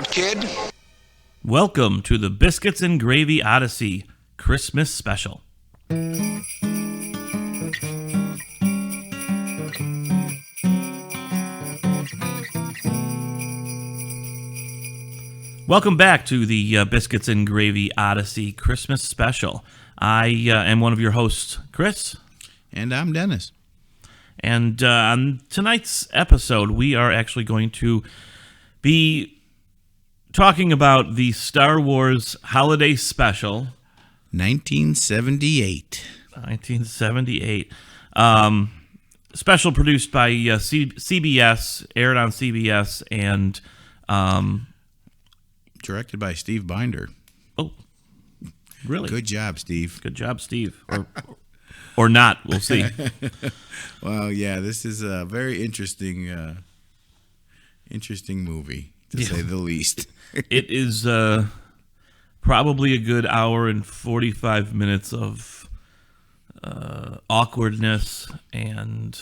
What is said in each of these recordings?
out, kid. Welcome to the Biscuits and Gravy Odyssey Christmas Special. Welcome back to the Biscuits and Gravy Odyssey Christmas Special. I am one of your hosts, Chris. And I'm Dennis. And on tonight's episode, we are actually going to be talking about the Star Wars Holiday Special. 1978. 1978. Special produced by CBS, aired on CBS, and... directed by Steve Binder. Oh, really? Good job, Steve. Good job, Steve. Or not. We'll see. Well, yeah, this is a very interesting movie, to say the least. It is probably a good hour and 45 minutes of awkwardness and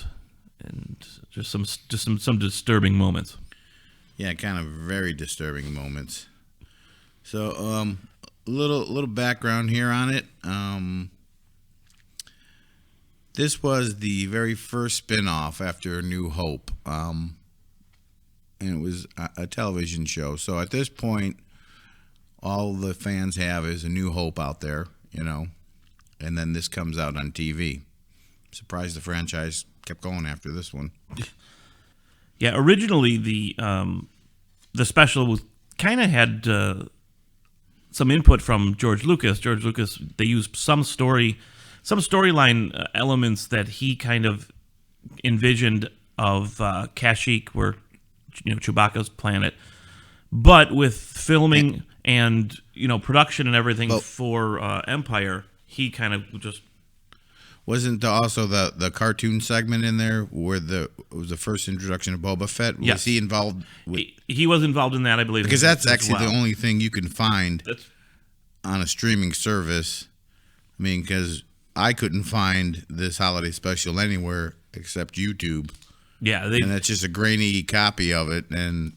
just some disturbing moments. Yeah, kind of very disturbing moments. So, a little background here on it. This was the very first spin-off after New Hope, and it was a television show. So at this point, all the fans have is A New Hope out there, and then this comes out on TV. Surprised the franchise kept going after this one. Yeah, originally the special was kind of had some input from George Lucas. George Lucas, they used some storyline elements that he kind of envisioned of Kashyyyk, where Chewbacca's planet, but with filming and production and everything for Empire, he kind of just wasn't also the cartoon segment in there where it was the first introduction of Boba Fett. Was yes. he involved? He was involved in that, I believe, because that's actually the only thing you can find on a streaming service. I mean, because I couldn't find this holiday special anywhere except YouTube. Yeah, and it's just a grainy copy of it, and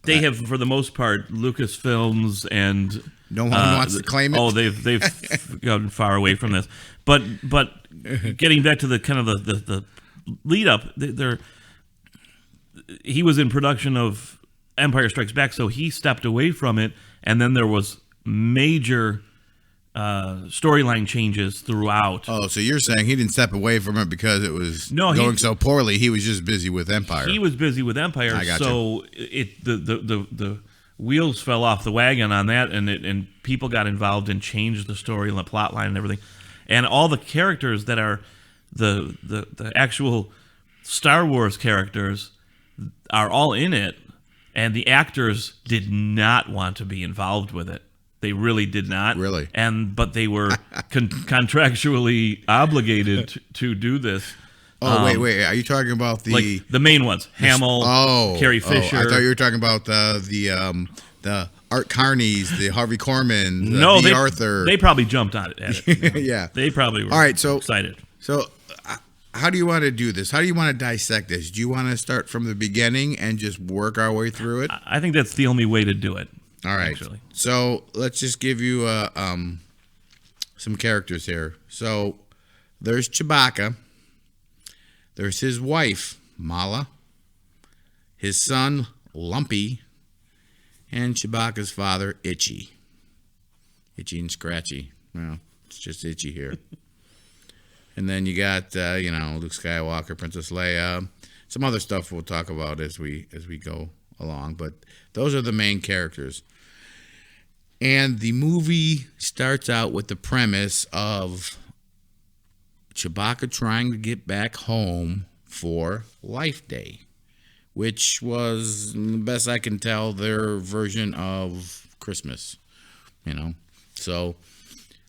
they have, for the most part, Lucasfilms, and no one wants to claim it. Oh, they've gotten far away from this. But getting back to the kind of the lead up, he was in production of Empire Strikes Back, so he stepped away from it, and then there was major storyline changes throughout. Oh, so you're saying he didn't step away from it because it was going so poorly? He was just busy with Empire. He was busy with Empire, I gotcha. So the wheels fell off the wagon on that, and people got involved and changed the story and the plot line and everything. And all the characters that are the actual Star Wars characters are all in it, and the actors did not want to be involved with it. They really did not. Really? But they were contractually obligated to do this. Oh, wait. Are you talking about the main ones? Hamill, Carrie Fisher. I thought you were talking about the Art Carneys, the Harvey Korman, the Arthur. They probably jumped on it. Yeah. They probably were excited. So how do you want to do this? How do you want to dissect this? Do you want to start from the beginning and just work our way through it? I think that's the only way to do it. All right. Actually. So let's just give you some characters here. So there's Chewbacca. There's his wife, Mala. His son, Lumpy. And Chewbacca's father, Itchy. Itchy and Scratchy. Well, it's just Itchy here. And then you got, Luke Skywalker, Princess Leia. Some other stuff we'll talk about as we go along. But those are the main characters. And the movie starts out with the premise of Chewbacca trying to get back home for Life Day, which was, the best I can tell, their version of Christmas. So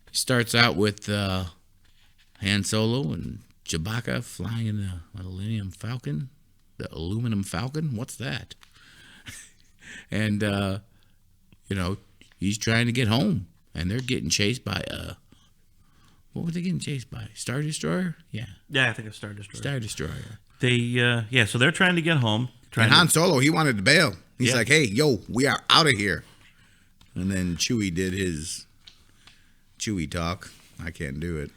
it starts out with Han Solo and Chewbacca flying the Millennium Falcon. The aluminum Falcon? What's that? And, he's trying to get home. And they're getting chased by, what were they getting chased by? Star Destroyer? Yeah. Yeah, I think it's Star Destroyer. Star Destroyer. So they're trying to get home. And Han Solo, he wanted to bail. He's Yeah. like, hey, yo, we are out of here. And then Chewie did his Chewie talk. I can't do it.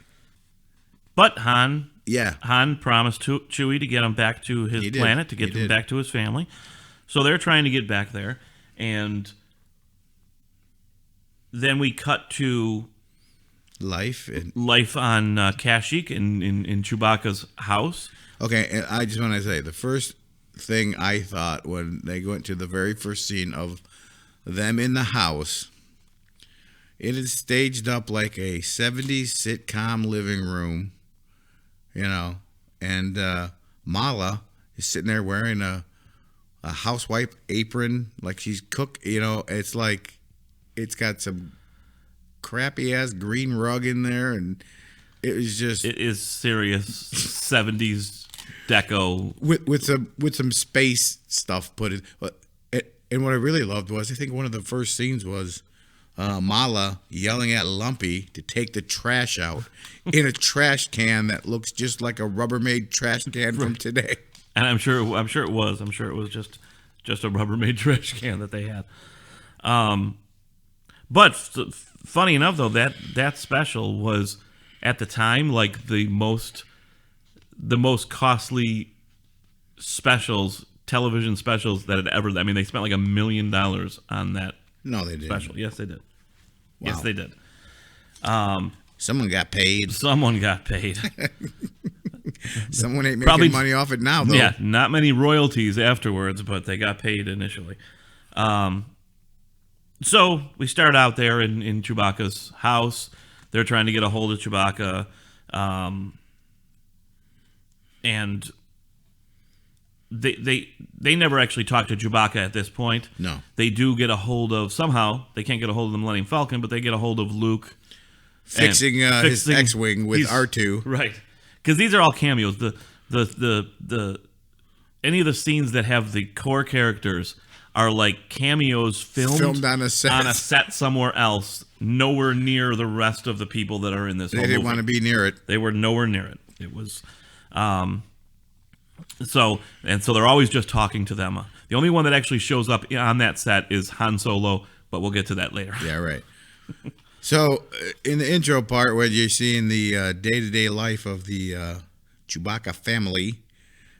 But Han Yeah. promised Chewie to get him back to his planet, to get him back to his family. So they're trying to get back there. And then we cut to Life. on Kashyyyk in Chewbacca's house. Okay, and I just want to say, the first thing I thought when they went to the very first scene of them in the house, it is staged up like a 70s sitcom living room, and Mala is sitting there wearing a housewife apron, like she's it's like it's got some crappy ass green rug in there, and it is serious 70s deco with some space stuff put in. And what I really loved was, I think one of the first scenes was Mala yelling at Lumpy to take the trash out in a trash can that looks just like a Rubbermaid trash can from today. And I'm sure it was just a Rubbermaid trash can that they had. But funny enough, though, that special was at the time like the most costly television specials that had ever. I mean, they spent like $1 million on that. No, they didn't. Special. Yes, they did. Wow. Yes, they did. Someone got paid. Someone got paid. Someone ain't making money off it now, though. Yeah, not many royalties afterwards, but they got paid initially. So we start out there in Chewbacca's house. They're trying to get a hold of Chewbacca, and they never actually talk to Chewbacca at this point. No. They do get a hold of, somehow, they can't get a hold of the Millennium Falcon, but they get a hold of Luke. Fixing his X-Wing with R2. Right. Because these are all cameos. The any of the scenes that have the core characters are like cameos filmed on a set somewhere else, nowhere near the rest of the people that are in this. They didn't want to be near it. They were nowhere near it. It was, so they're always just talking to them. The only one that actually shows up on that set is Han Solo, but we'll get to that later. Yeah, right. So in the intro part, where you're seeing the day-to-day life of the Chewbacca family,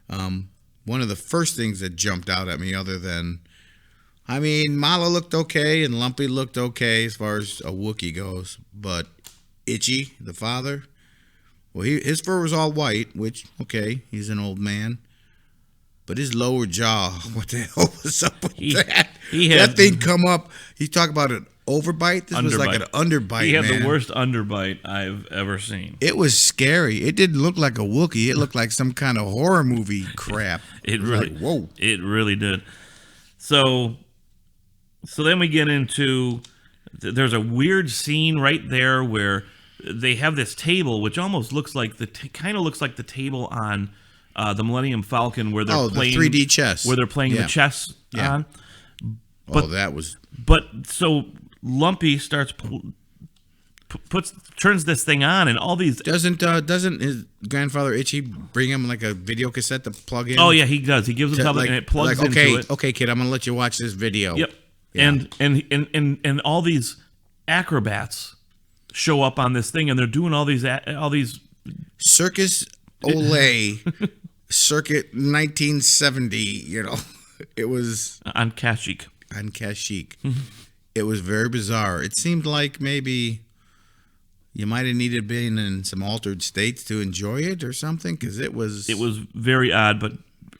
one of the first things that jumped out at me, other than, I mean, Mala looked okay and Lumpy looked okay as far as a Wookiee goes, but Itchy, the father, well, his fur was all white, which, okay, he's an old man, but his lower jaw, what the hell was up with that? That thing come up, he talked about an overbite. This was like an underbite, He had man. the worst underbite I've ever seen. It was scary. It didn't look like a Wookiee. It looked like some kind of horror movie crap. It really, like, whoa. It really did. So then we get into, there's a weird scene right there where they have this table, which almost looks like kind of looks like the table on the Millennium Falcon, where they're playing the 3D chess, where they're playing the chess on. But, that was. But so Lumpy starts turns this thing on, and all these doesn't his grandfather Itchy bring him like a video cassette to plug in? Oh yeah, he does. He gives him something and it plugs into it. Okay, kid, I'm gonna let you watch this video. Yep. Yeah. And all these acrobats show up on this thing, and they're doing all these Circus Olay, Circuit 1970. It was on Kashyyyk. It was very bizarre. It seemed like maybe you might have needed being in some altered states to enjoy it or something, because it was very odd, but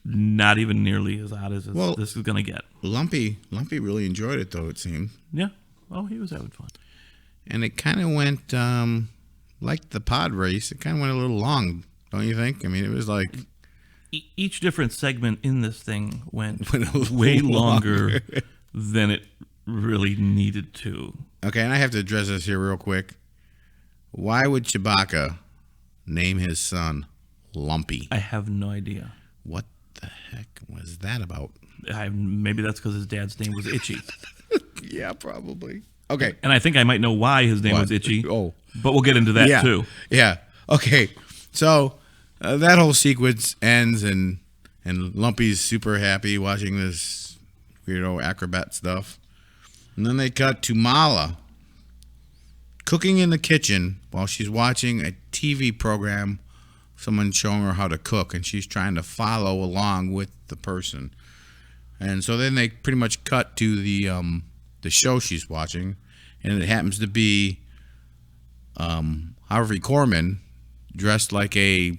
not even nearly as odd as this is going to get. Lumpy really enjoyed it, though, it seemed. Yeah. Oh, he was having fun. And it kind of went, like the pod race, it kind of went a little long, don't you think? I mean, it was like... Each different segment in this thing went way longer than it really needed to. Okay, and I have to address this here real quick. Why would Chewbacca name his son Lumpy? I have no idea. What the heck was that about? Maybe that's because his dad's name was Itchy. Yeah, probably. Okay. And I think I might know why his name was Itchy. Oh. But we'll get into that too. Yeah. Okay. So that whole sequence ends, and Lumpy's super happy watching this weirdo acrobat stuff. And then they cut to Mala cooking in the kitchen while she's watching a TV program. Someone showing her how to cook, and she's trying to follow along with the person. And so then they pretty much cut to the show she's watching, and it happens to be Harvey Korman dressed like a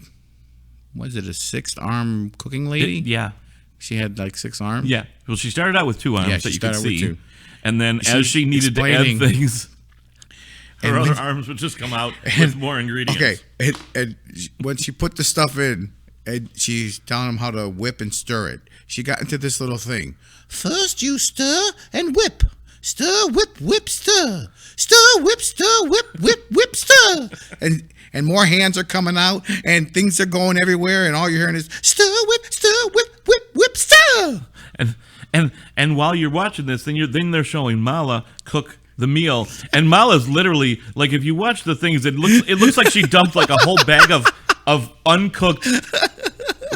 sixth arm cooking lady? Yeah. She had like 6 arms? Yeah. Well, she started out with 2 arms that you could see. Two. And then as she needed to add things, her other arms would just come out with more ingredients. Okay. And when she put the stuff in, and she's telling him how to whip and stir it, she got into this little thing. First you stir and whip. Stir, whip, whip, stir. Stir, whip, stir, whip, whip, whip, stir. And more hands are coming out, and things are going everywhere, and all you're hearing is stir, whip, whip, stir. And while you're watching this, then they're showing Mala cook the meal, and Mala's literally like, if you watch the things, it looks like she dumped like a whole bag of uncooked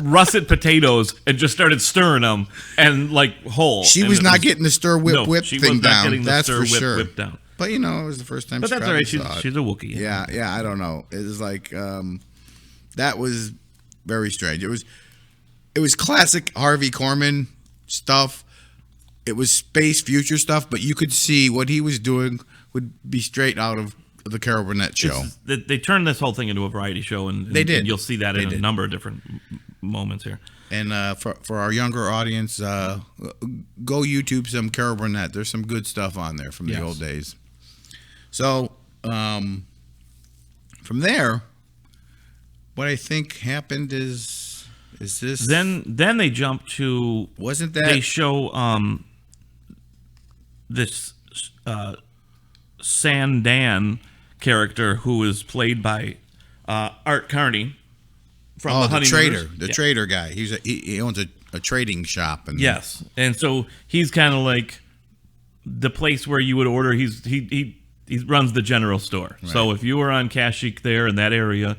russet potatoes and just started stirring them and like whole. She was not getting the stir whip whip she thing was not down. getting the That's stir for whip sure. whip down. But it was the first time. But that's all right. She's a Wookiee. Yeah. I don't know. It was like that was very strange. It was classic Harvey Korman stuff. It was space future stuff, but you could see what he was doing would be straight out of the Carol Burnett show. They turned this whole thing into a variety show, and they did. And you'll see that in a number of different moments here. And for our younger audience, go YouTube some Carol Burnett. There's some good stuff on there from the old days. So from there, what I think happened is this. Then they jump to, wasn't that they show this Sandan character who is played by Art Carney from the trader, trader guy. He owns a trading shop. And yes, and so he's kind of like the place where you would order. He runs the general store. Right. So if you were on Kashyyyk there in that area,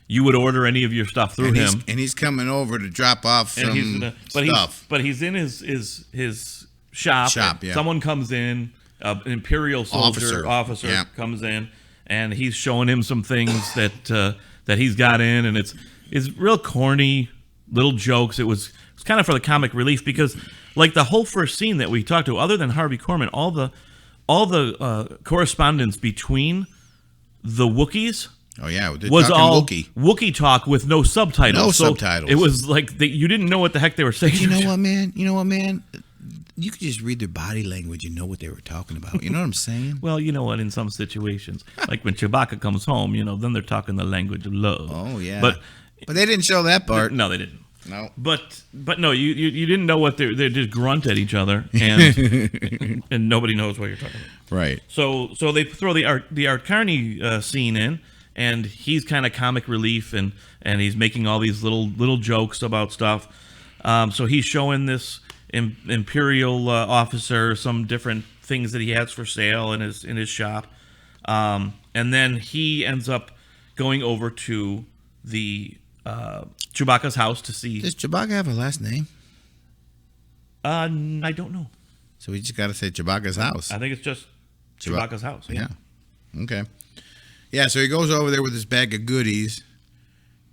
you would order any of your stuff through him. And he's coming over to drop off some stuff. But he's in his shop. Yeah. Someone comes in, an Imperial soldier officer comes in, and he's showing him some things that he's got in, and it's real corny little jokes. It was kind of for the comic relief, because like the whole first scene that we talked to, other than Harvey Korman, all the correspondence between the Wookiees. Oh yeah, was all Wookiee talk with no subtitles. Subtitles. It was like you didn't know what the heck they were saying. You know what, man? You could just read their body language and know what they were talking about. You know what I'm saying? Well, you know what? In some situations, like when Chewbacca comes home, then they're talking the language of love. Oh yeah, but they didn't show that part. No, they didn't. No. But no, you didn't know what they just grunt at each other, and and nobody knows what you're talking about. Right. So they throw the Art Carney scene in. And he's kind of comic relief, and he's making all these little jokes about stuff. So he's showing this Imperial officer some different things that he has for sale in his shop, and then he ends up going over to the Chewbacca's house to see. Does Chewbacca have a last name? I don't know. So we just got to say Chewbacca's house. I think it's just Chewbacca's house. Yeah. Okay. Yeah, so he goes over there with his bag of goodies,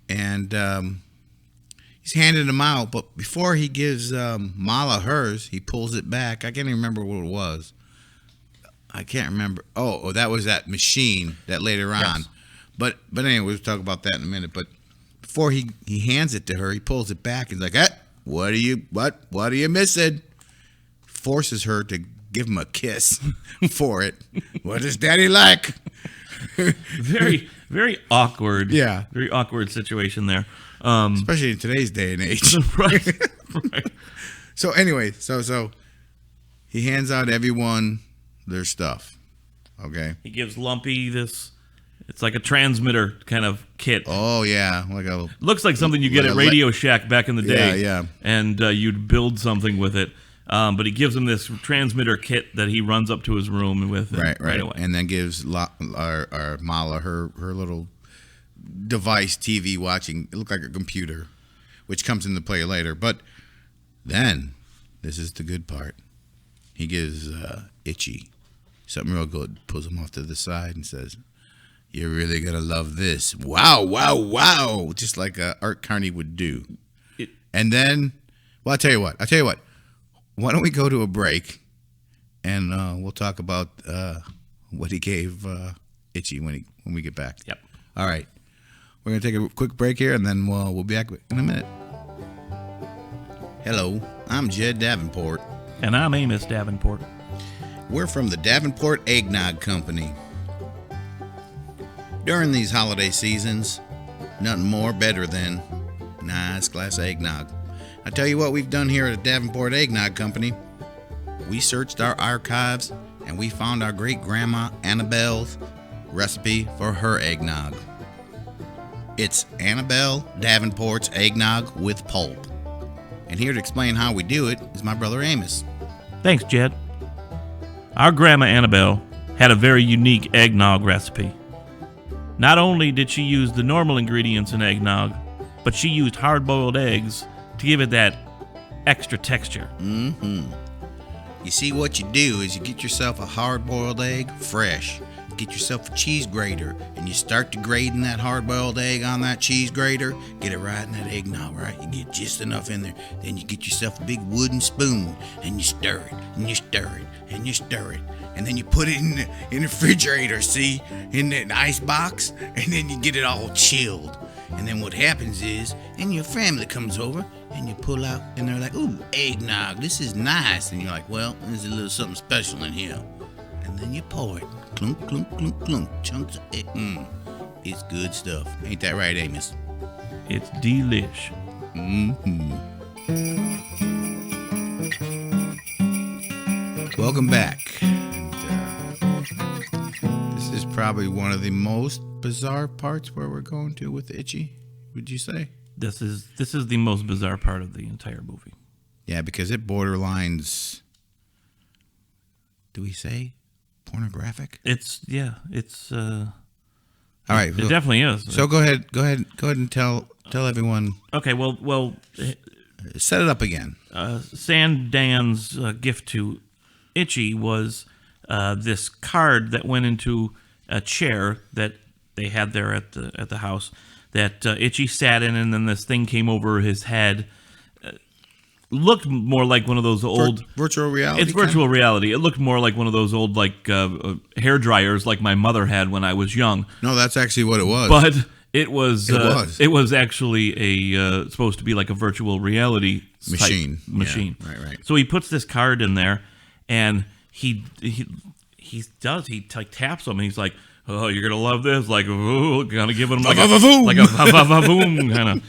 and he's handing them out. But before he gives Mala hers, he pulls it back. I can't even remember what it was. I can't remember. Oh, that was that machine that later on. Yes. But anyway, we'll talk about that in a minute. But before he hands it to her, he pulls it back. He's like, what are you missing? Forces her to give him a kiss for it. What does Daddy like? Very, very awkward. Yeah. Very awkward situation there. Especially in today's day and age. Right. So anyway, so he hands out everyone their stuff. Okay. He gives Lumpy this. It's like a transmitter kind of kit. Oh yeah, looks like something you get at Radio Shack back in the day. Yeah. And you'd build something with it. But he gives him this transmitter kit that he runs up to his room with. Right away. And then gives our Mala her little device, TV watching. It looked like a computer, which comes into play later. But then, this is the good part. he gives Itchy something real good, pulls him off to the side and says, "You're really going to love this. Wow, wow, wow." Just like Art Carney would do. And then, well, I'll tell you what. Why don't we go to a break and we'll talk about what he gave Itchy when we get back. Yep. All right. We're going to take a quick break here, and then we'll be back in a minute. Hello, I'm Jed Davenport. And I'm Amos Davenport. We're from the Davenport Eggnog Company. During these holiday seasons, nothing more better than nice glass of eggnog. I tell you what we've done here at the Davenport Eggnog Company. We searched our archives, and we found our great-grandma Annabelle's recipe for her eggnog. It's Annabelle Davenport's eggnog with pulp. And here to explain how we do it is my brother Amos. Thanks, Jed. Our grandma Annabelle had a very unique eggnog recipe. Not only did she use the normal ingredients in eggnog, but she used hard-boiled eggs to give it that extra texture. You see, what you do is you get yourself a hard-boiled egg fresh. Get yourself a cheese grater, and you start to grating that hard-boiled egg on that cheese grater. Get it right in that eggnog, right? You get just enough in there. Then you get yourself a big wooden spoon, and you stir it, and you stir it, and you stir it. And then you put it in the refrigerator, see? In the ice box, and then you get it all chilled. And then what happens is, and your family comes over, and you pull out, and they're like, "Ooh, eggnog, this is nice." And you're like, "Well, there's a little something special in here." And then you pour it. Clunk, clunk, clunk, clunk. Chunks of it. It's good stuff. Ain't that right, Amos? It's delish. Welcome back. And, this is probably one of the most bizarre parts where we're going to with Itchy, would you say? This is the most bizarre part of the entire movie. Yeah, because it borderlines, do we say pornographic? All right. It definitely is. So go ahead and tell everyone. Okay, well, Set it up again. Sandan's gift to Itchy was this card that went into a chair that they had there at the house that Itchy sat in, and then this thing came over his head. Looked more like one of those old virtual reality. It's virtual reality. It looked more like one of those old hair dryers like my mother had when I was young. No, that's actually what it was. But it was actually supposed to be like a virtual reality machine. Yeah, right. So he puts this card in there, and he taps him, and he's like, "Oh, you're gonna love this!" Like, oh, gonna give him like a boom kind of,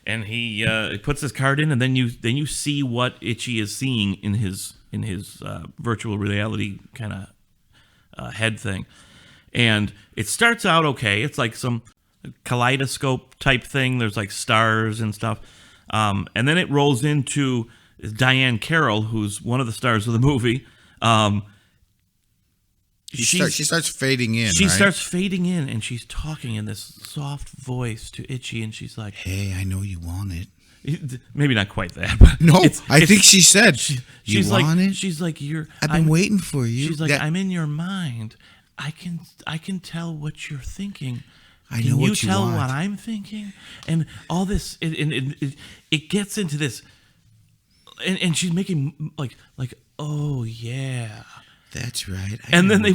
and he puts this card in, and then you see what Itchy is seeing in his virtual reality kind of head thing, and it starts out okay. It's like some kaleidoscope type thing. There's like stars and stuff, and then it rolls into Diane Carroll, who's one of the stars of the movie. She starts fading in. She right? starts fading in, and she's talking in this soft voice to Itchy, and she's like, "Hey, I know you want it." Maybe not quite that, but no, I think she said, "You want it." She's like, I've been waiting for you. She's like, I'm in your mind. I can tell what you're thinking. I know what you want. Can you tell what I'm thinking? And all this, it gets into this, and she's making like, oh yeah. That's right. And then they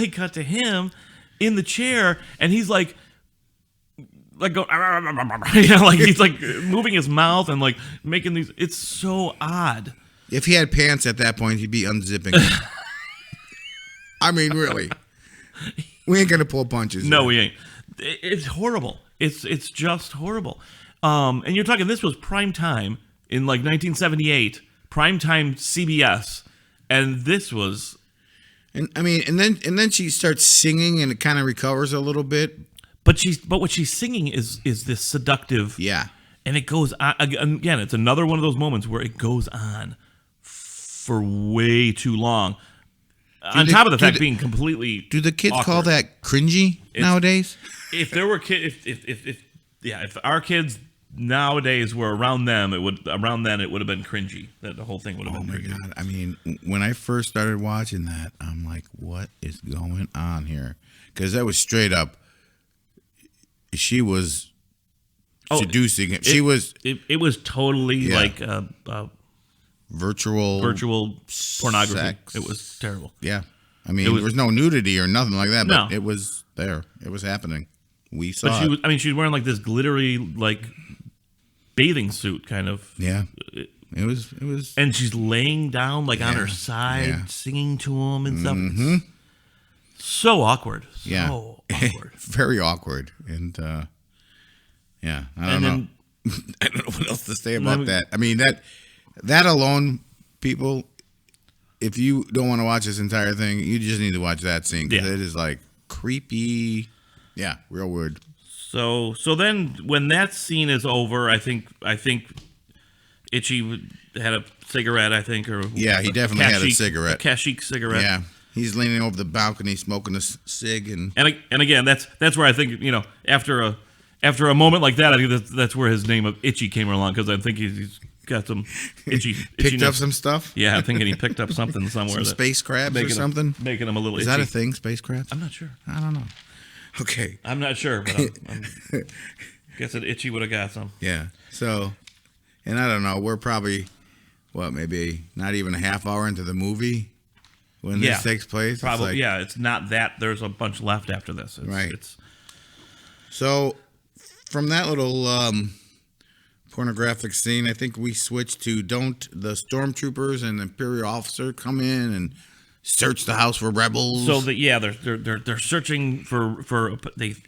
cut to him in the chair, and he's like going, like he's like moving his mouth and like making these. It's so odd. If he had pants at that point, he'd be unzipping them. I mean, really, we ain't gonna pull punches. No, we ain't. It's horrible. It's just horrible. And you're talking. This was prime time in like 1978, prime time CBS. And this was, and then she starts singing, and it kind of recovers a little bit. But what she's singing is this seductive, yeah. And it goes on again. It's another one of those moments where it goes on for way too long. On top of the fact being completely, do the kids awkward. call that cringy nowadays? If there were kids, if our kids nowadays were around then it would have been cringy. That the whole thing would have been cringy. God. I mean, when I first started watching that, I'm like, what is going on here? Because that was straight up. She was seducing him. It was totally like virtual pornography. sex. It was terrible. Yeah. I mean, there was no nudity or nothing like that, but No. it was there. It was happening. We saw it. She was wearing like this glittery like bathing suit kind of. Yeah. It was. And she's laying down like on her side, singing to him and stuff. Mm-hmm. So awkward. Yeah. So awkward. Very awkward. And yeah, I don't know. I don't know what else to say about that. I mean, that alone, people, if you don't want to watch this entire thing, you just need to watch that scene because it is like creepy. Yeah, real weird. So then when that scene is over, I think Itchy had a cigarette, I think, or he definitely had a cigarette, a Kashyyyk cigarette. Yeah, he's leaning over the balcony smoking a cig, and again, that's where I think after a moment like that, I think that's where his name of Itchy came along because I think he's got some picked up some stuff. Yeah, I'm thinking he picked up something somewhere. Some space crabs or something, making him a little. Is itchy. that a thing? Space crabs? I'm not sure. I don't know. Okay, I'm not sure, but I'm guess that Itchy would have got some. Yeah. So, and I don't know. We're probably maybe not even a half hour into the movie when this takes place. Probably. It's not that. There's a bunch left after this. Right. So from that little pornographic scene, I think we switched to the stormtroopers and Imperial officer come in and search the house for rebels. So they're searching for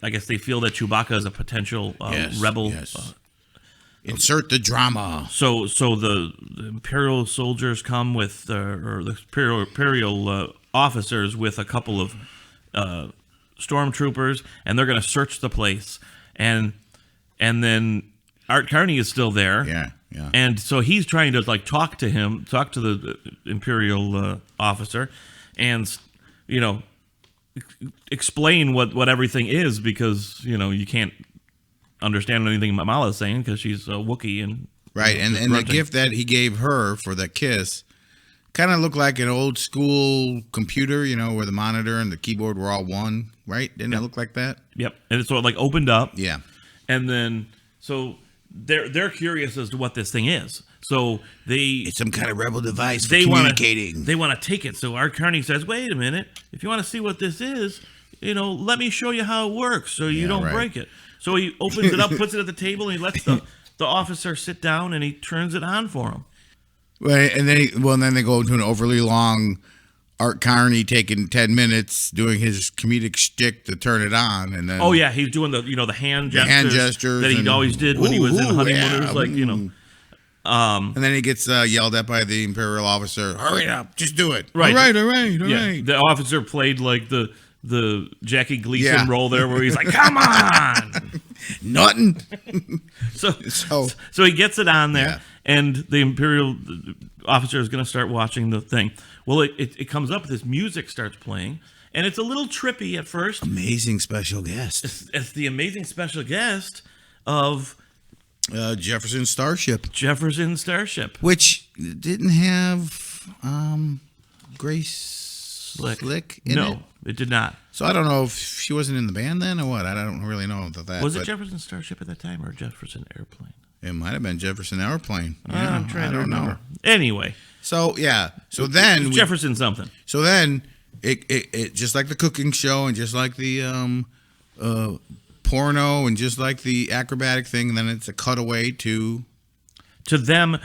I guess they feel that Chewbacca is a potential rebel. Yes. Insert the drama. So the Imperial soldiers come with or the Imperial officers with a couple of stormtroopers, and they're going to search the place, and then Art Carney is still there. Yeah. And so he's trying to talk to the Imperial officer, and explain what everything is because you can't understand anything Mala is saying because she's a Wookiee and right. And the gift that he gave her for the kiss kind of looked like an old school computer, where the monitor and the keyboard were all one, right? Didn't it look like that? Yep. And it's sort of opened up. Yeah. And then so they're curious as to what this thing is. So it's some kind of rebel device for communicating. They want to take it. So Art Carney says, "Wait a minute. If you want to see what this is, let me show you how it works, so you don't break it." So he opens it up, puts it at the table, and he lets the officer sit down, and he turns it on for him. Right, and then they go into an overly long Art Carney taking 10 minutes doing his comedic shtick to turn it on, and then he's doing the the hand gestures that he always did when he was in Honeymooners, and then he gets yelled at by the Imperial officer. Hurry up, just do it. Right, all right. The officer played the Jackie Gleason role there, where he's like, "Come on, nothing." So he gets it on there, and the Imperial officer is going to start watching the thing. Well, it comes up, this music starts playing, and it's a little trippy at first. Amazing special guest. It's the amazing special guest of Jefferson Starship. Which didn't have Grace Slick in it? It did not. So I don't know if she wasn't in the band then or what. I don't really know about that. Was it Jefferson Starship at that time or Jefferson Airplane? It might have been Jefferson Airplane. I'm trying to remember. Anyway. So then Jefferson something. So then it just like the cooking show and just like the porno and just like the acrobatic thing, and then it's a cutaway to them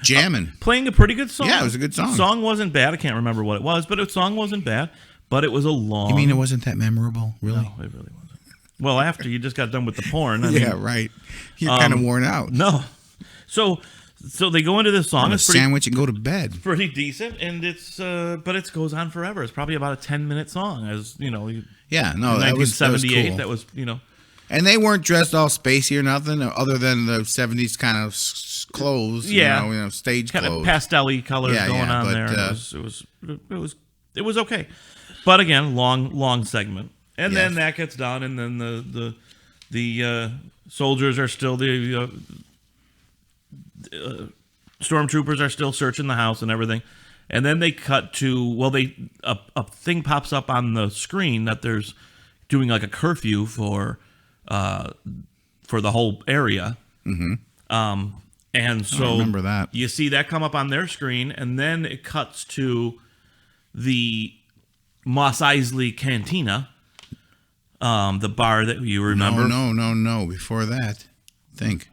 jamming, playing a pretty good song. Yeah, it was a good song. The song wasn't bad. I can't remember what it was, but the song wasn't bad. But it was a long. You mean it wasn't that memorable? Really? No, it really wasn't. Well, after you just got done with the porn. Right. You're kind of worn out. No. So they go into this song. It's sandwich and go to bed. Pretty decent, and but it goes on forever. It's probably about a 10-minute song, as you know. Yeah, no, that was 1978. That was cool. And they weren't dressed all spacey or nothing, other than the 70s kind of clothes. Yeah, stage kind clothes, of pastel-y colors going on there. It was okay. But again, long segment, and then that gets done, and then the soldiers are still stormtroopers are still searching the house and everything. And then they cut to, a thing pops up on the screen that there's doing like a curfew for the whole area. Mm-hmm. And so I remember that. You see that come up on their screen, and then it cuts to the Mos Eisley Cantina, the bar that you remember. No. Before that, think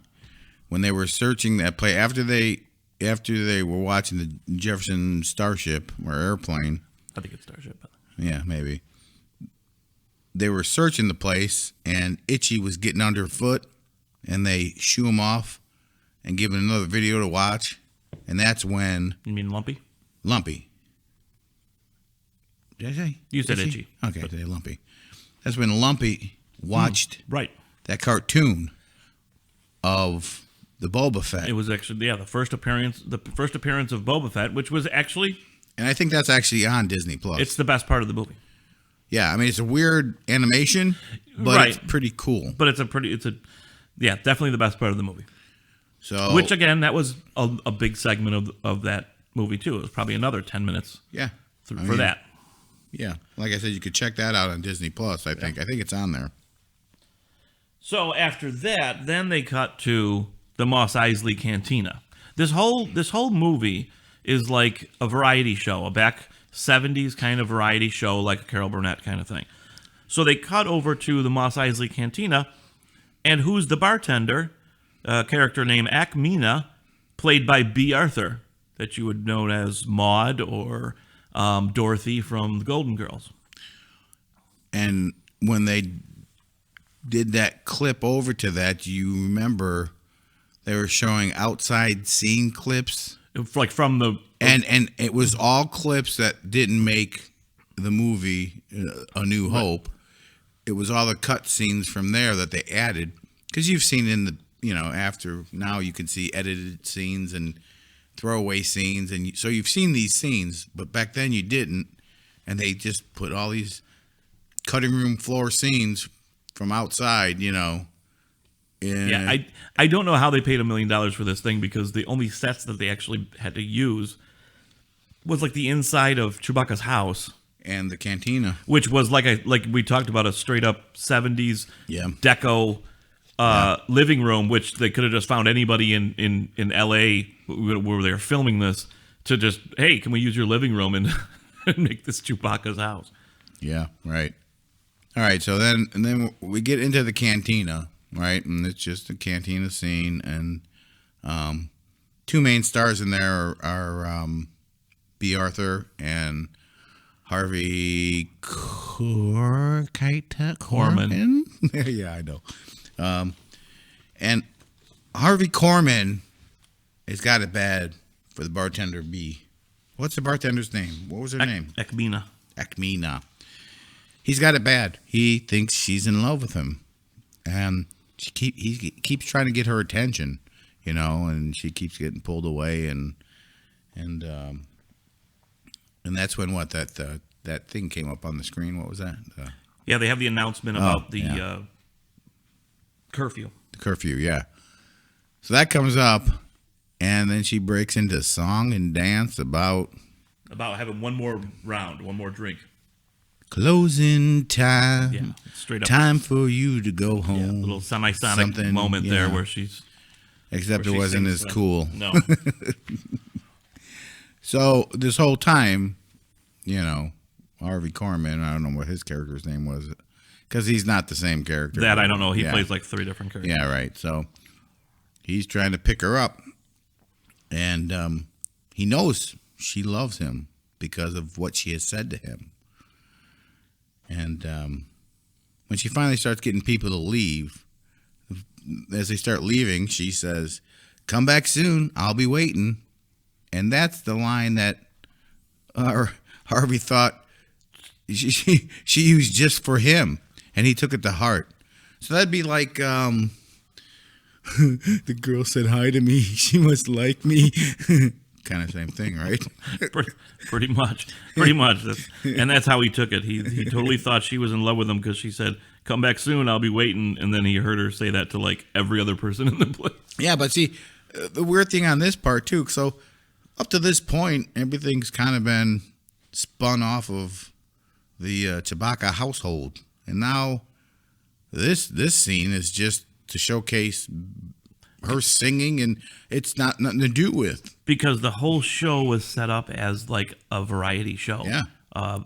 when they were searching that place after they were watching the Jefferson Starship or airplane. I think it's Starship. Yeah, maybe. They were searching the place, and Itchy was getting underfoot, and they shoo him off and give him another video to watch, and that's when... You mean Lumpy? Lumpy. Did I say? You said Itchy. Okay, I said Lumpy. That's when Lumpy watched right. that cartoon of the Boba Fett. It was actually, the first appearance of Boba Fett, which was actually... And I think that's actually on Disney Plus. It's the best part of the movie. Yeah, I mean, it's a weird animation, but it's pretty cool. But definitely the best part of the movie. So, which, again, that was a big segment of that movie, too. It was probably another 10 minutes for that. Yeah. Like I said, you could check that out on Disney Plus, I think. I think it's on there. So, after that, then they cut to the Mos Eisley Cantina. This whole movie is like a variety show, a back 70s kind of variety show, like a Carol Burnett kind of thing. So they cut over to the Mos Eisley Cantina, and who's the bartender? A character named Akmina, played by B. Arthur, that you would know as Maude or Dorothy from the Golden Girls. And when they did that clip over to that, do you remember they were showing outside scene clips? Like from the... And it was all clips that didn't make the movie A New Hope. It was all the cut scenes from there that they added. Because you've seen in the, after now you can see edited scenes and throwaway scenes. And so you've seen these scenes, but back then you didn't. And they just put all these cutting room floor scenes from outside, Yeah, I don't know how they paid $1 million for this thing, because the only sets that they actually had to use was like the inside of Chewbacca's house and the cantina, which was like we talked about, a straight up 70s deco living room, which they could have just found anybody in LA where they were filming this to just, hey, can we use your living room and make this Chewbacca's house? Yeah, right. All right, so then we get into the cantina. Right, and it's just a cantina scene, and two main stars in there are B. Arthur and Harvey Korman. Yeah, I know. And Harvey Korman has got it bad for the bartender B. What's the bartender's name? What was her name? Akmina. He's got it bad. He thinks she's in love with him, and he keeps trying to get her attention, and she keeps getting pulled away, and that's when that thing came up on the screen. What was that? They have the announcement about the curfew. The curfew, yeah. So that comes up, and then she breaks into song and dance about having one more round, one more drink. Closing time. Yeah, straight up. Time for you to go home. Yeah, a little semisonic moment there where she's... Except it wasn't as cool. No. So this whole time, Harvey Korman, I don't know what his character's name was, because he's not the same character. That I don't know. He plays like 3 different characters. Yeah, right. So he's trying to pick her up, and he knows she loves him because of what she has said to him. And when she finally starts getting people to leave, as they start leaving, she says, "Come back soon. I'll be waiting." And that's the line that Harvey thought she used just for him, and he took it to heart. So that'd be like, the girl said hi to me. She must like me. Kind of same thing, right? Pretty much. That's how he took it. He totally thought she was in love with him because she said, "Come back soon, I'll be waiting." And then he heard her say that to like every other person in the place. Yeah, but see, the weird thing on this part too. So up to this point, everything's kind of been spun off of the Chewbacca household, and now this scene is just to showcase her singing, and it's not nothing to do with, because the whole show was set up as like a variety show. Yeah.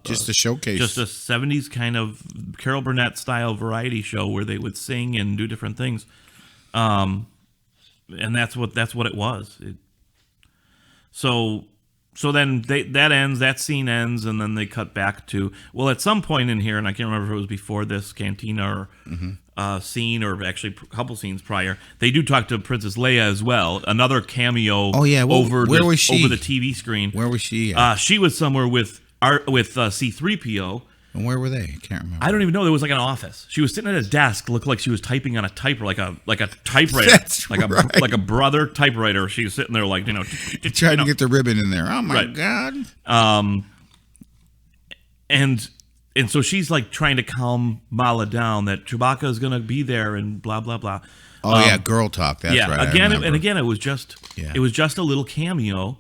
Just to showcase, just a 70s kind of Carol Burnett style variety show where they would sing and do different things. And that's what it was. So then that scene ends, and then they cut back to, well, at some point in here, and I can't remember if it was before this cantina or scene, or actually a couple scenes prior, they do talk to Princess Leia as well. Another cameo. Oh yeah, over the TV screen. Where was she? She was somewhere with C-3PO. And where were they? I can't remember. I don't even know. There was like an office. She was sitting at a desk, looked like she was typing on a typewriter, like a typewriter, That's like right. like a brother typewriter. She was sitting there, like trying to get the ribbon in there. Oh my God. And so she's like trying to calm Mala down that Chewbacca is gonna be there and blah blah blah. Oh yeah, girl talk. That's right. Again, it was just a little cameo,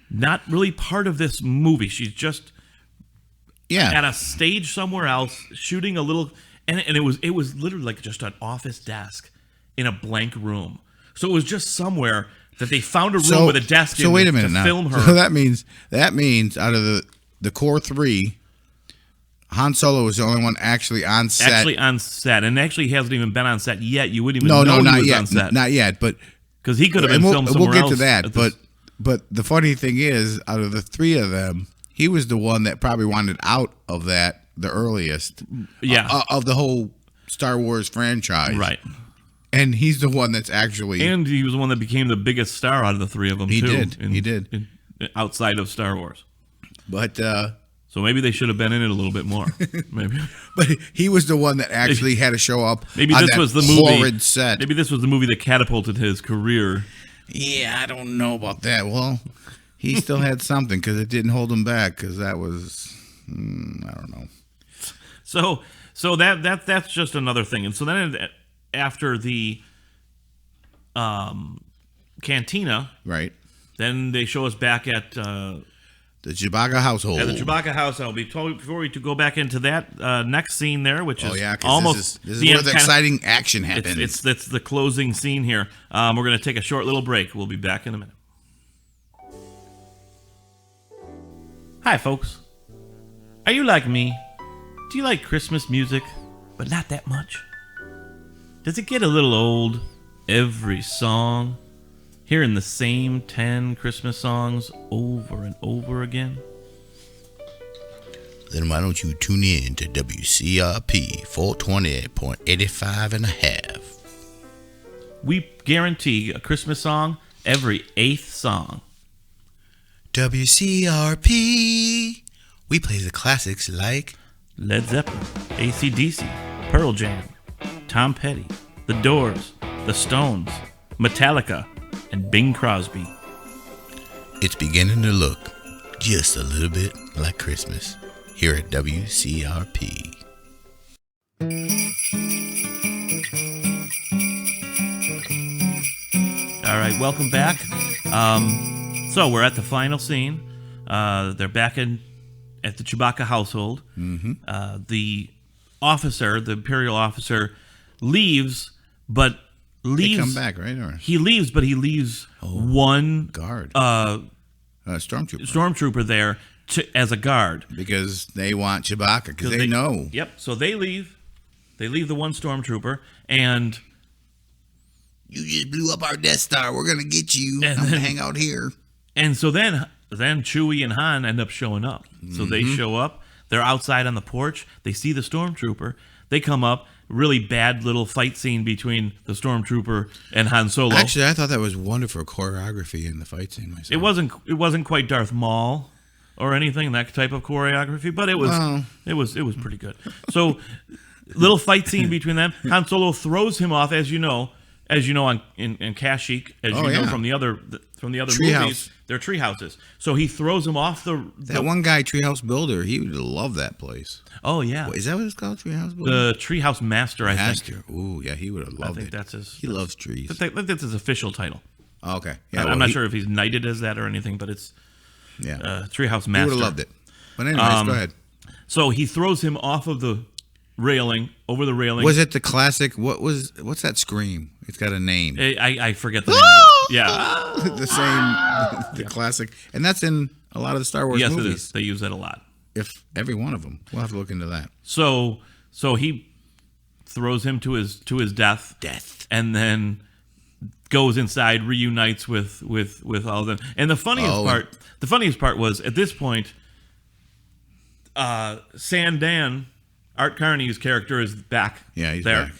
not really part of this movie. She's just at a stage somewhere else shooting a little, and it was literally like just an office desk in a blank room. So it was just somewhere that they found a room with a desk in wait a minute to now. film her. So that means out of the core three, Han Solo was the only one actually on set. Actually on set, and actually he hasn't even been on set yet. You wouldn't even know he was on set. Not yet, but because he could have been filmed somewhere else. We'll get to that, but the funny thing is, out of the three of them, he was the one that probably wanted out of that the earliest. Yeah. Of the whole Star Wars franchise. Right. And he's the one that's actually... And he was the one that became the biggest star out of the three of them, he too. He did. Outside of Star Wars. But... so maybe they should have been in it a little bit more. Maybe. But he was the one that actually had to show up maybe on this that was the movie, horrid set. Maybe this was the movie that catapulted his career. Yeah, I don't know about that. Well... He still had something because it didn't hold him back, because that was, I don't know. So that's just another thing. And so then after the cantina, right? Then they show us back at the Chewbacca household. At the Chewbacca household. Before we go back into that next scene there, which is almost this is where the exciting action happens. It's the closing scene here. We're going to take a short little break. We'll be back in a minute. Hi, folks. Are you like me? Do you like Christmas music, but not that much? Does it get a little old, every song, hearing the same 10 Christmas songs over and over again? Then why don't you tune in to WCRP 420.85 and a half? We guarantee a Christmas song every 8th song. WCRP. We play the classics like Led Zeppelin, AC/DC, Pearl Jam, Tom Petty, The Doors, The Stones, Metallica, and Bing Crosby. It's beginning to look just a little bit like Christmas here at WCRP. All right, welcome back. So we're at the final scene. They're back at the Chewbacca household. Mm-hmm. The officer, the Imperial officer, leaves, but leaves. They come back, right? Or? He leaves, but he leaves one guard, stormtrooper there as a guard, because they want Chewbacca, because they know. Yep. So they leave. They leave the one stormtrooper, and you just blew up our Death Star. We're gonna get you. I'm gonna hang out here. And so then Chewie and Han end up showing up. So they show up. They're outside on the porch. They see the stormtrooper. They come up. Really bad little fight scene between the stormtrooper and Han Solo. Actually, I thought that was wonderful choreography in the fight scene myself. It wasn't quite Darth Maul or anything, that type of choreography, but it was pretty good. So little fight scene between them. Han Solo throws him off, as you know in Kashyyyk, know from the other movies. They're tree houses. So he throws him off that one guy, Treehouse Builder. He would love that place. Oh yeah, is that what it's called, Treehouse Builder? The Treehouse Master, I think. Ooh, yeah, he would have loved it. That's his. He loves trees. That's his official title. Oh, okay. Yeah, I'm not sure if he's knighted as that or anything, but it's Treehouse He Master. would have loved it. But anyways, go ahead. So he throws him off of the railing, over the railing. Was it the classic? What's that scream? It's got a name. I forget the name. Yeah. The classic. And that's in a lot of the Star Wars movies. Yes, it is. They use that a lot. If every one of them. We'll have to look into that. So he throws him to his death. And then goes inside, reunites with all of them. And the funniest part was at this point, Sandan, Art Carney's character, is back. Yeah, he's there. back.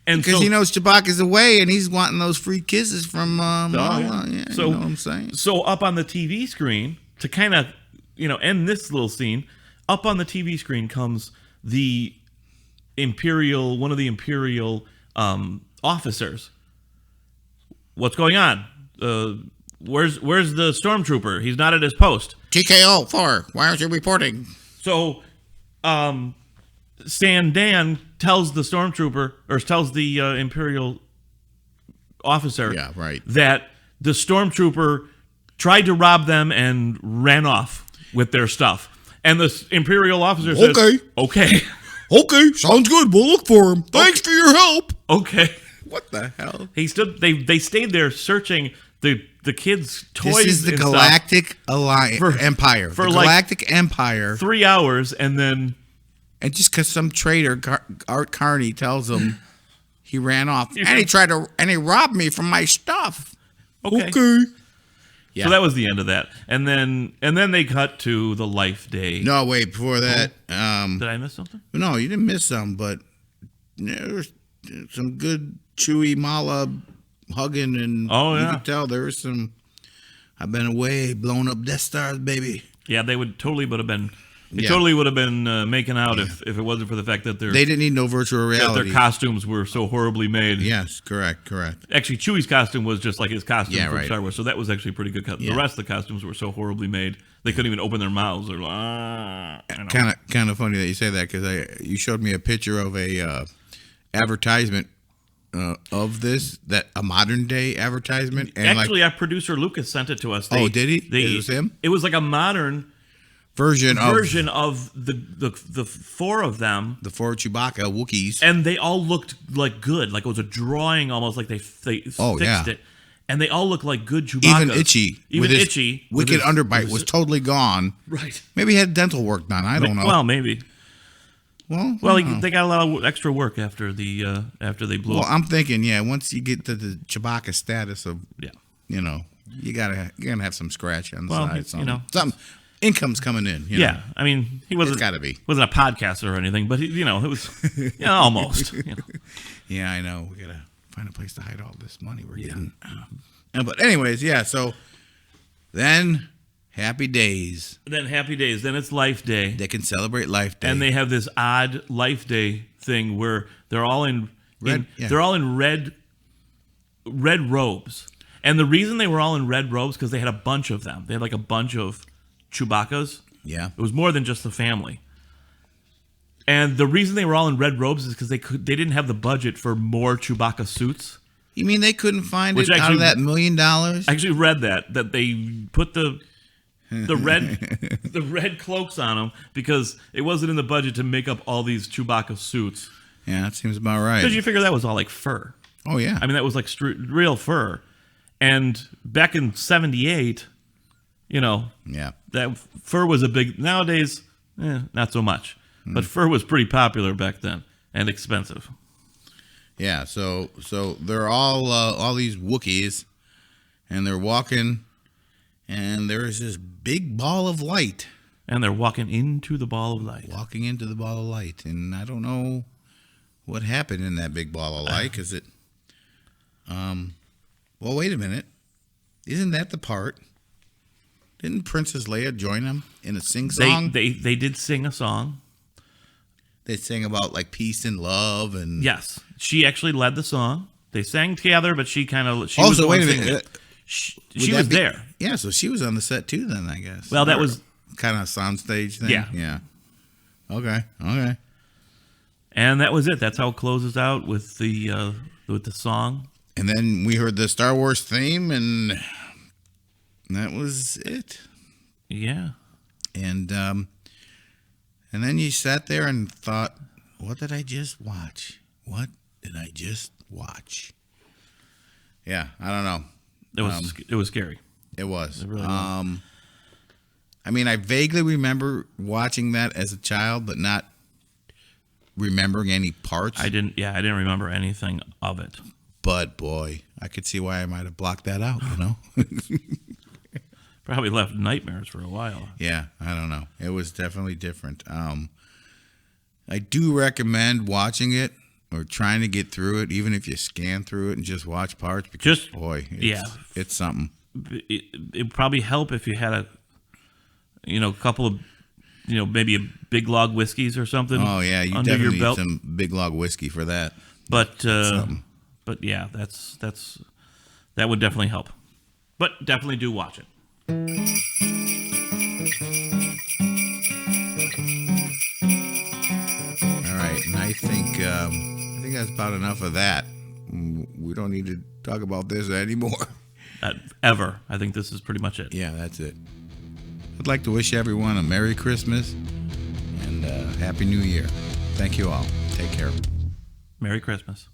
And because he knows Chewbacca's away, and he's wanting those free kisses from Mala. Yeah, so, you know what I'm saying? So up on the TV screen, to kind of end this little scene, up on the TV screen comes one of the Imperial officers. What's going on? Where's the stormtrooper? He's not at his post. TKO 4. Why aren't you reporting? So, Sandan tells the stormtrooper, or tells the Imperial officer, that the stormtrooper tried to rob them and ran off with their stuff. And the Imperial officer says, Okay, sounds good. We'll look for him. Thanks for your help. Okay. What the hell? They stayed there searching the kids' toys. This is the Galactic Empire. For the Galactic Empire. 3 hours, and then... And just because some traitor, Art Carney, tells him he ran off. And he robbed me from my stuff. Okay. Yeah. So that was the end of that. And then they cut to the Life Day. No, wait, before that... did I miss something? No, you didn't miss some, but there's some good chewy Mala hugging, and you could tell there was some... I've been away, blown up Death Stars, baby. Yeah, they would totally would have been... They totally would have been making out if it wasn't for the fact that they didn't need no virtual reality. That their costumes were so horribly made. Yes, correct. Actually, Chewie's costume was just like his costume from right. Star Wars, so that was actually pretty good. The rest of the costumes were so horribly made they couldn't even open their mouths. Or kind of funny that you say that, because you showed me a picture of a advertisement of this, that a modern day advertisement. And actually, our producer Lucas sent it to us. Did he? It was him. It was like a modern version of the four of them, the four Chewbacca Wookiees, and they all looked like good, like it was a drawing, almost like they fixed it, and they all looked like good Chewbacca. Even Itchy, wicked underbite was totally gone. Right? Maybe he had dental work done. I don't know. Well, maybe. Well, they got a lot of extra work after they blew up. Well, I'm thinking, once you get to the Chewbacca status of, you're gonna have some scratch on the side. Something. Income's coming in. I mean, he wasn't a podcaster or anything, but it was almost. Yeah, I know. We gotta find a place to hide all this money we're getting. But anyways, so then Happy Days. Then it's Life Day. They can celebrate Life Day, and they have this odd Life Day thing where they're all in red. They're all in red robes, and the reason they were all in red robes because they had a bunch of them. They had like a bunch of Chewbacca's. Yeah. It was more than just the family. And the reason they were all in red robes is because they didn't have the budget for more Chewbacca suits. You mean they couldn't find it out of that $1 million? I actually read that they put the red cloaks on them because it wasn't in the budget to make up all these Chewbacca suits. Yeah, that seems about right. Because you figure that was all like fur. Oh yeah. I mean, that was like real fur. And back in '78, that fur was a big. Nowadays, not so much. But fur was pretty popular back then and expensive. Yeah, so they're all these Wookiees, and they're walking, and there's this big ball of light. And they're walking into the ball of light. And I don't know what happened in that big ball of light. Is it? Well, wait a minute. Isn't that the part? Didn't Princess Leia join them in a sing song? They did sing a song. They sang about like peace and love, and yes, she actually led the song. They sang together, but she was. Also, wait a minute. She was there. Yeah, so she was on the set too. Then I guess. Well, that was kind of a soundstage thing. Yeah. Okay. And that was it. That's how it closes out with the song. And then we heard the Star Wars theme, and that was it. Yeah. And then you sat there and thought, what did I just watch? What did I just watch? Yeah, I don't know. It was scary. It was. It really was. I mean, I vaguely remember watching that as a child, but not remembering any parts. I didn't remember anything of it. But boy, I could see why I might have blocked that out, you know? Probably left nightmares for a while. Yeah, I don't know. It was definitely different. I do recommend watching it or trying to get through it, even if you scan through it and just watch parts. Because, boy, it's something. It'd probably help if you had a couple of, maybe a Big Log whiskeys or something. Oh yeah, you under definitely your belt. need some Big Log whiskey for that. But yeah, that would definitely help. But definitely do watch it. All right, and I think that's about enough of that. We don't need to talk about this anymore. Ever. I think this is pretty much it. Yeah, that's it. I'd like to wish everyone a Merry Christmas and Happy New Year. Thank you all. Take care. Merry Christmas.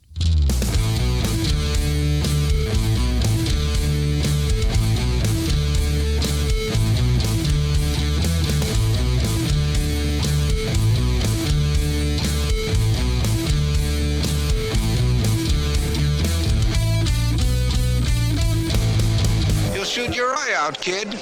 You'll shoot your eye out, kid.